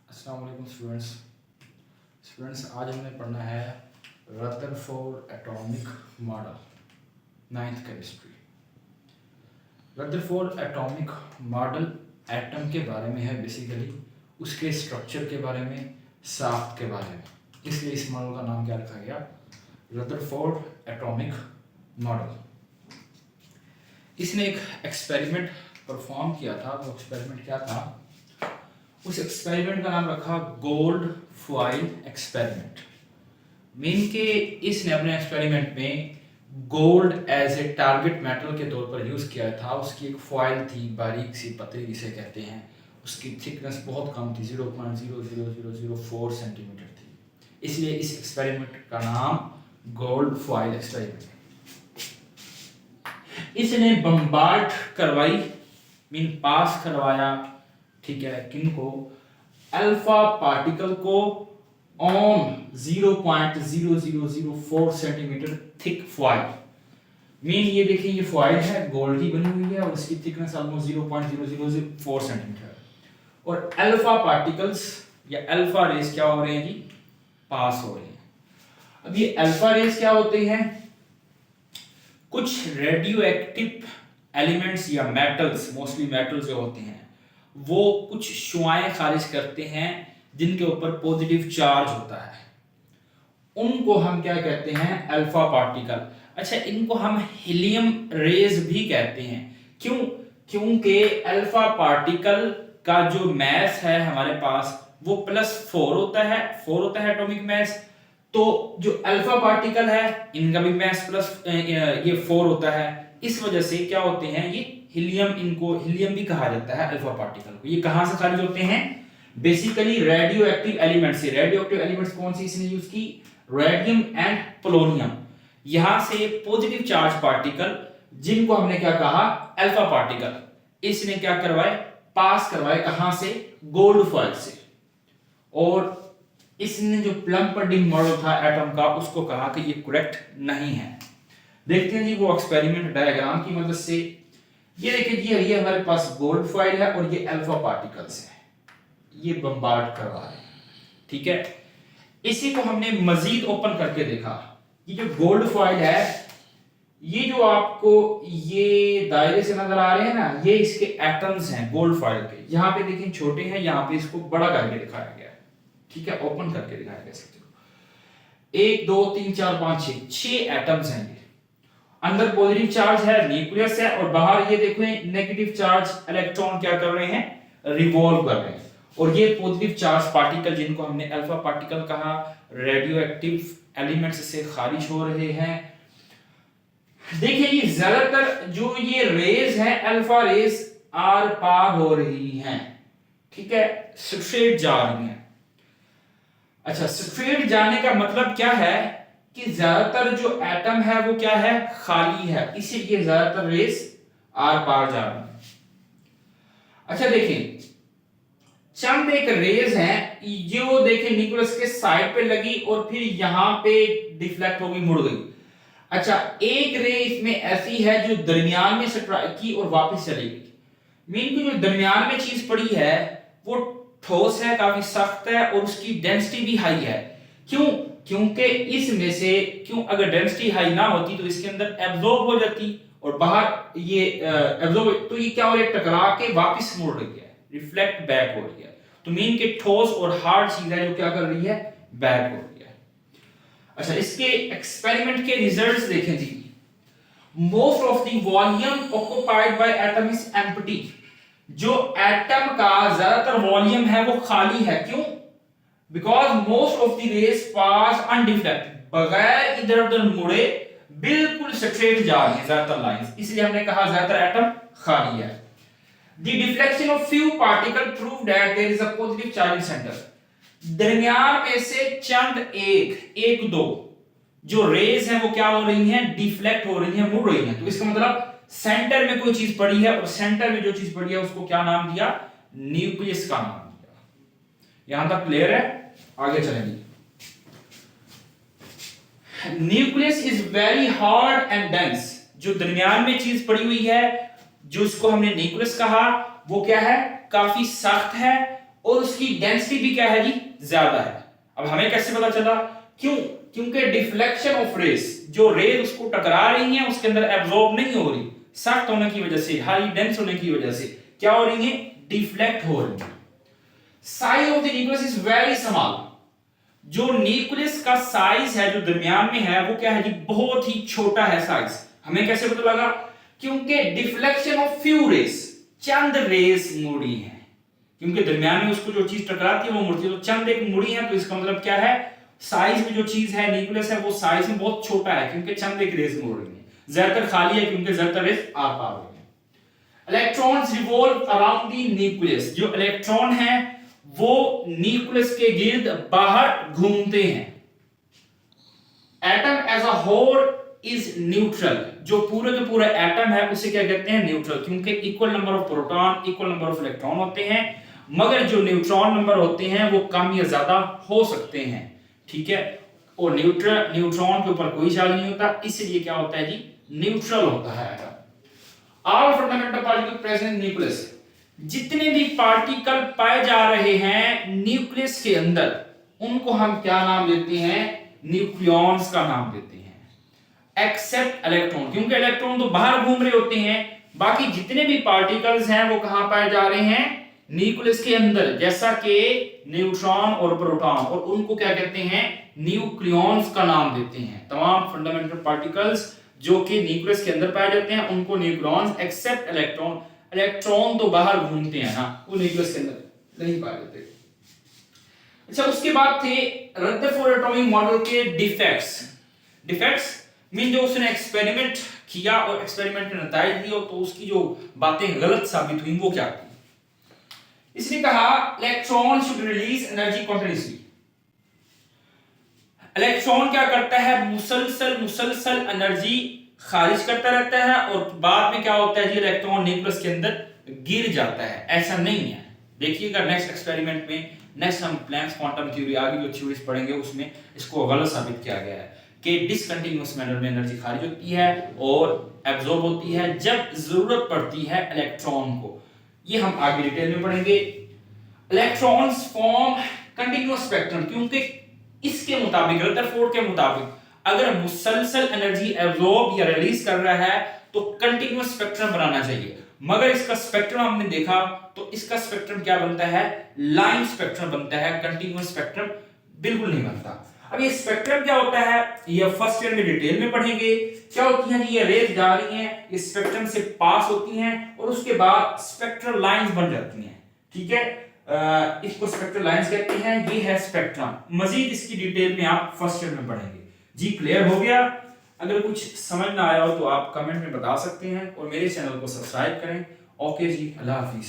अस्सलाम वालेकुम स्टूडेंट्स आज हमने पढ़ना है Rutherford atomic model ninth chemistry. Rutherford atomic model atom के बारे में है, बेसिकली उसके स्ट्रक्चर के बारे में, साख्त के बारे में, इसलिए इस मॉडल का नाम क्या रखा गया, रदरफोर्ड एटॉमिक मॉडल। इसने एक एक्सपेरिमेंट परफॉर्म किया था। वो एक्सपेरिमेंट क्या था? उस एक्सपेरिमेंट का नाम रखा गोल्ड फॉइल एक्सपेरिमेंट। मीन के इसने अपने एक्सपेरिमेंट में gold as a target metal के तौर पर यूज किया था। उसकी एक फॉइल थी, बारीक सी पतली जिसे कहते हैं। उसकी थिकनेस बहुत कम थी, 0.00004 सेंटीमीटर थी। इसलिए इस एक्सपेरिमेंट का नाम गोल्ड फॉइल एक्सपेरिमेंट। इसने बम्बार्ड करवाई, मीन पास करवाया, ठीक है, किनको? अल्फा पार्टिकल को on 0.0004 centimetre thick foil. Mean ये देखिए, ये फॉइल है, गोल्ड की बनी हुई है और इसकी थिकनेस ऑलमोस्ट 0.004 सेंटीमीटर। और अल्फा पार्टिकल्स या अल्फा रेस क्या हो रहे हैं जी? पास हो रहे हैं। अब ये अल्फा रेस क्या होते हैं? कुछ रेडियो एक्टिव एलिमेंट्स या मेटल्स, मोस्टली मेटल्स जो होते हैं, वो कुछ शुआएं खारिज करते हैं जिनके ऊपर पॉजिटिव चार्ज होता है। उनको हम क्या कहते हैं? Alpha particle. अच्छा, इनको हम हीलियम रेज भी कहते हैं। क्यों? क्योंकि अल्फा पार्टिकल का जो मैस है हमारे पास वो +4 होता है, 4 होता है एटॉमिक मैस। तो जो अल्फा पार्टिकल है इनका भी मैस ये 4 होता है। इस वजह से क्या होते हैं ये हीलियम, इनको हीलियम भी कहा जाता है अल्फा पार्टिकल को। ये कहां से खारिज होते हैं? बेसिकली रेडियो एक्टिव एलिमेंट से। रेडियो एक्टिव एलिमेंट्स कौन सी इसने यूज की? Radium and polonium. यहां से पॉजिटिव चार्ज पार्टिकल, जिनको हमने क्या कहा? अल्फा पार्टिकल, इसने क्या करवाए? पास करवाए। कहां से? गोल्ड फॉइल से। और इसने जो प्लम पुडिंग मॉडल था एटम का, उसको कहा कि ये करेक्ट नहीं है। देखते हैं जी वो एक्सपेरिमेंट डायग्राम की मदद से। ये देखिए जी, ये हमारे पास गोल्ड फॉइल है और ये अल्फा पार्टिकल्स है, ये बम्बार्ड करवा रहे हैं, ठीक है। इसी को हमने मजीद ओपन करके देखा। ये जो गोल्ड फॉइल है, ये जो आपको ये दायरे से नजर आ रहे हैं ना, ये इसके एटम्स हैं गोल्ड फॉइल के। यहाँ पे देखिए छोटे हैं, यहाँ पे इसको बड़ा करके दिखाया गया है, ठीक है, ओपन करके दिखाया गया। 1 2 3 4 5 6 एटम्स हैं। ये अंदर पॉजिटिव चार्ज है, न्यूक्लियस है, और बाहर ये देखो नेगेटिव चार्ज इलेक्ट्रॉन क्या कर रहे हैं? रिवॉल्व कर रहे हैं। और ये पॉजिटिव चार्ज पार्टिकल, जिनको हमने अल्फा पार्टिकल कहा, रेडियो एक्टिव एलिमेंट्स से खारिज हो रहे हैं। देखिए ये ज्यादातर जो ये रेज हैं, अल्फा रेज आर पार हो रही हैं, ठीक है, स्ट्रेट जा रही हैं। अच्छा, स्ट्रेट जाने का मतलब क्या है कि ज्यादातर जो एटम है वो क्या है? खाली है, इसीलिए ज्यादातर रेस आर पार जा रही है। अच्छा देखिए, चंद एक रेज है जो देखिए न्यूक्लियस के साइड पे लगी और फिर यहां पे डिफ्लेक्ट हो गई, मुड़ गई। अच्छा, एक रे इसमें ऐसी है जो दरमियान में स्ट्राइक की और वापस चली गई। मीन की जो दरमियान में चीज पड़ी है वो ठोस है, काफी सख्त है और उसकी डेंसिटी भी हाई है। क्यों? क्योंकि इसमें से अगर डेंसिटी हाई ना होती तो इसके अंदर एब्जॉर्ब हो जाती और बाहर ये एब्जॉर्ब, तो ये क्या हो रहा है? टकरा के वापस मुड़ रही है, रिफ्लेक्ट बैक हो रही है। तो मीन के ठोस और हार्ड चीज है जो क्या कर रही है? बैक हो रही है। अच्छा, इसके एक्सपेरिमेंट के रिजल्ट्स देखें जी। Most of the volume occupied by atom is empty. जो एटम का ज्यादातर वॉल्यूम है वो खाली है। क्यों? Because most of the rays pass undeflected, बगैर इधर उधर मुड़े बिल्कुल स्ट्रेट जा रही है ज्यादातर लाइंस, इसलिए हमने कहा ज्यादातर एटम खाली है। The deflection of few particle prove that there is a positive charge in centre. दरमियान में से चंद एक दो जो रेज हैं वो क्या हो रही हैं? डिफ्लेक्ट हो रही हैं, मुड़ रही हैं। तो इसका मतलब सेंटर में कोई चीज पड़ी है और सेंटर में जो चीज पड़ी है उसको क्या नाम दिया? न्यूक्लियस का नाम दिया। यहां तक क्लियर है? आगे चलेंगे। Nucleus is very hard and dense. जो दरमियान में चीज पड़ी हुई है, जो इसको हमने न्यूक्लियस कहा, वो क्या है? काफी सख्त है और उसकी डेंसिटी भी क्या है जी, ज्यादा है। अब हमें कैसे पता चला, क्यों? क्योंकि डिफ्लेक्शन ऑफ रेस, जो रेज उसको टकरा रही हैं उसके अंदर एब्जॉर्ब नहीं हो रही, सख्त होने की वजह से, हाई डेंस होने की वजह से क्या हो रही है, डिफ्लेक्ट हो रही है। Size of the nucleus is very small, जो न्यूक्लियस का साइज है जो दरमियान में है वो क्या है जी, बहुत ही छोटा है साइज। हमें कैसे पता लगा, क्योंकि डिफ्लेक्शन ऑफ फ्यू रेस, चंद रेस मुड़ी है, क्योंकि दरमियान में उसको जो चीज टकराती है वो मुड़ती है, तो चंद एक मुड़ी है, तो इसका मतलब क्या है, साइज में जो चीज है न्यूक्लियस है वो साइज में बहुत छोटा है, क्योंकि चंद एक रेस मुड़ रही है। ज्यादातर खाली है क्योंकि ज्यादातर रेस आ पा रही है। Electrons revolve around the nucleus, जो इलेक्ट्रॉन है वो न्यूक्लियस के गिर्द बाहर घूमते हैं। Atom as a whole is neutral, जो पूरे के पूरे एटम है उसे क्या कहते हैं, न्यूट्रल, क्योंकि equal number of proton equal number of electron होते हैं, मगर जो न्यूट्रॉन नंबर होते हैं वो कम या ज्यादा हो सकते हैं, ठीक है। और न्यूट्रॉन के ऊपर कोई चार्ज नहीं होता, इसलिए क्या होता है जी, न्यूट्रल होता है atom. All fundamental particle present in nucleus, जितने भी पार्टिकल पाए जा रहे हैं न्यूक्लियस के अंदर उनको हम क्या नाम देते हैं, न्यूक्लियॉन्स का नाम देते हैं। एक्सेप्ट इलेक्ट्रॉन, क्योंकि इलेक्ट्रॉन तो बाहर घूम रहे होते हैं, बाकी जितने भी पार्टिकल्स हैं वो कहां पाए जा रहे हैं, न्यूक्लियस के अंदर, जैसा कि न्यूट्रॉन और प्रोटॉन, और उनको क्या कहते हैं, न्यूक्लियॉन्स का नाम देते हैं। तमाम फंडामेंटल पार्टिकल्स जो कि न्यूक्लियस के अंदर पाए जाते हैं उनको न्यूक्लियॉन्स, एक्सेप्ट इलेक्ट्रॉन, इलेक्ट्रॉन तो बाहर घूमते हैं ना, वो न्यूक्लियस के अंदर नहीं पाए जाते। अच्छा, उसके बाद थे रदरफोर्ड एटॉमिक मॉडल के डिफेक्ट्स। डिफेक्ट्स मीन जो उसने एक्सपेरिमेंट किया और एक्सपेरिमेंट के नतीजे दिए तो उसकी जो बातें गलत साबित हुई वो क्या थी। इसने कहा electron should release energy continuously. Electron क्या करता है, मुसलसल एनर्जी खारिज करता रहता है और बाद में क्या होता है जी, इलेक्ट्रॉन न्यूक्लियस के अंदर गिर जाता है। ऐसा नहीं है, देखिएगा नेक्स्ट एक्सपेरिमेंट में, नेक्स्ट हम प्लैंक्स क्वांटम थ्योरी आगे जो थ्योरीज पढ़ेंगे उसमें इसको गलत साबित किया गया है कि डिसकंटीन्यूअस मैनर में एनर्जी खारिज होती है और एब्जॉर्ब होती है जब जरूरत पड़ती है इलेक्ट्रॉन को। ये हम आगे डिटेल में पढ़ेंगे। इलेक्ट्रॉन्स फॉर्म कंटीन्यूअस स्पेक्ट्रम, क्योंकि इसके मुताबिक, रदरफोर्ड के मुताबिक, अगर मुसलसल एनर्जी एब्जॉर्ब या रिलीज कर रहा है तो कंटीन्यूअस स्पेक्ट्रम बनाना चाहिए, मगर इसका स्पेक्ट्रम हमने देखा तो इसका स्पेक्ट्रम क्या बनता है, लाइन स्पेक्ट्रम बनता है, कंटीन्यूअस स्पेक्ट्रम बिल्कुल नहीं बनता। अब ये स्पेक्ट्रम क्या होता है, ये फर्स्ट ईयर में डिटेल में पढ़ेंगे। क्या होती है, ये रेज जा रही हैं, ये स्पेक्ट्रम से पास होती हैं और उसके बाद स्पेक्ट्रल लाइंस बन जाती हैं, ठीक है। इसको स्पेक्ट्रल लाइंस कहते हैं, ये है स्पेक्ट्रम। मजीद इसकी डिटेल में आप फर्स्ट ईयर में पढ़ेंगे। जी क्लियर हो गया? अगर कुछ समझ ना आया हो तो आप कमेंट में बता सकते हैं और मेरे चैनल को सब्सक्राइब करें। ओके जी, अल्लाह हाफिज।